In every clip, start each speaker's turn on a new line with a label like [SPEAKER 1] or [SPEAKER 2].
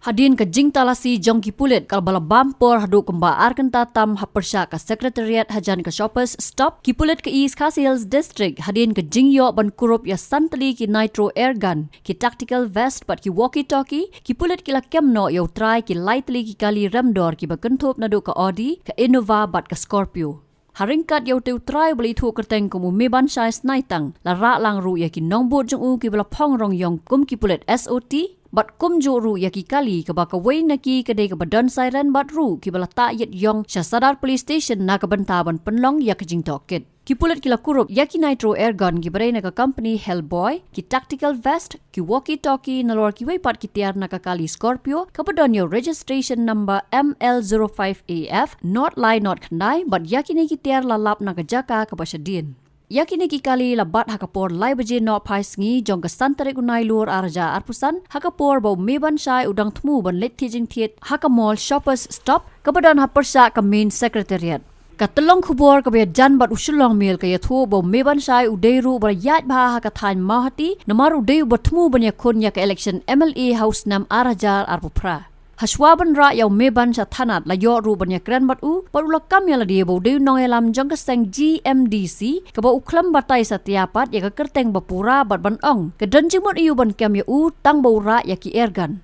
[SPEAKER 1] Hadin ke jing talasi jong ki pulit kal bala bampor hadu kemba arkan tatam hapersya ke sekretariat hajan ke shoppers stop ki pulit ke East Khasi Hills district hadin ke jing yo ban kurup ya santali ki nitro air gun ki tactical vest pat ki walkie talkie ki pulit ki la kemno yo trai ki lightly ki kali remdor ki bakentup nadu ke Audi ke Innova bat ke Scorpio. Haringkat yo teu trai beli thu kerteng kumu meban shai snaitang la ra lang ru ya ki Nongbud jong u ki bala phong rong yong kum ki pulit SOT bat kum juru ya ki kali ke baka wei naki ke de ke badan siren bat ru ki bala ta yet yong Shasadar police station na ke bentaban penlong ya ke jing toket ki pulit ki la kurup ya ki nitro air gun ki berai na ke company Hellboy ki tactical vest ki walkie talkie na lor ki wei pat ki tiar na ke kali Scorpio ke badan yo registration number ML05AF not lie not khandai bat ya ki ne ki tiar la lap na ke jaka ke basadin. Yakini ki kali labat hakapor lai baje no phais ngi jong ka santare kunai lur arja arpusan hakapor bo meban shai udang Thmu ban let thijing thiet hakamol shoppers stop kabadan hapersa ka main secretariat katlong khubor ka be jan bat Shillong Mail ka yathu bo meban shai Udei ru bar yat bha ha ka than Mawhati namar Udei bo Thmu ban Ïakhun ya ka election MLA house nam arja arpupra Hashwaban ra yaw meban sa Thanad la yo ru ban ya kran bat u parula kam ya la die bo de nong elam jong ka seng GMDC ka ba uklam batai sa tiapat ya ka kerteng ba pura bat ban ong ka dan jimot iu ban kam ya u tang bo ra ya ki ergan.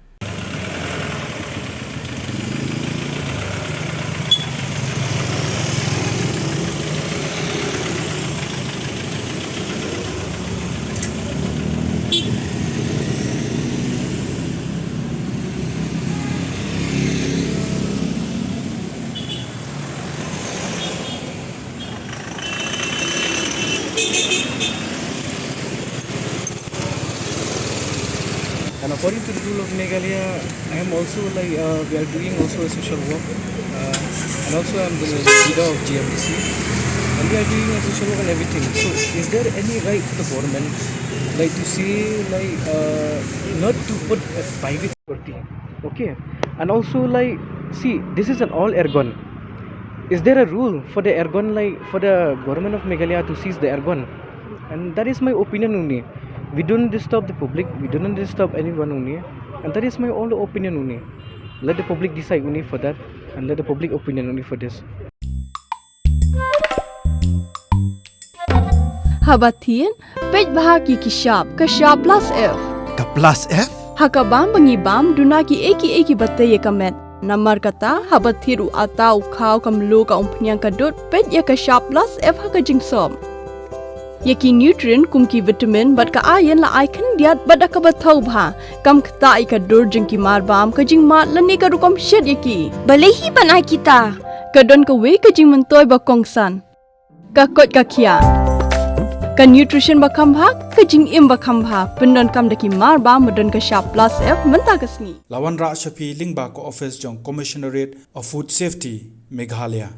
[SPEAKER 2] And according to the rule of Meghalaya, I am also we are doing also a social work, and also I am the leader of GMDC, and we are doing a social work and everything. So, is there any right for the government, to say not to put a private property, okay? And also see, this is an all air gun. Is there a rule for the air gun, for the government of Meghalaya to seize the air gun? And that is my opinion only. We don't disturb the public, we don't disturb anyone only, and that is my own opinion only. Let the public decide only for that, and let the public opinion only for this.
[SPEAKER 3] Habatin, pej bahagi kashab plus F.
[SPEAKER 4] Ka plus F?
[SPEAKER 3] Hakabam bangibam dunaki eki bataye kamet. Namar kata habatiru atau kau kamlu ka umpnyang kadut pej ya kashab plus F hakajing som. Yaki nutrient kumki vitamin bat ka ayan la icon diat bat ka bathau bha kam kta ka dur jing ki mar bam ka jing mat lani ka rukom shed yaki balehi banai kita ka don ka we ka jing mentoy ba kongsan ka kot ka khia ka nutrition ba kham bha ka jing im ba kham bha pendon kam daki mar bam modon ka sharp plus F menta ka sni
[SPEAKER 4] Lawan Ra Shafi Lingba ko office jong commissionerate of food safety Meghalaya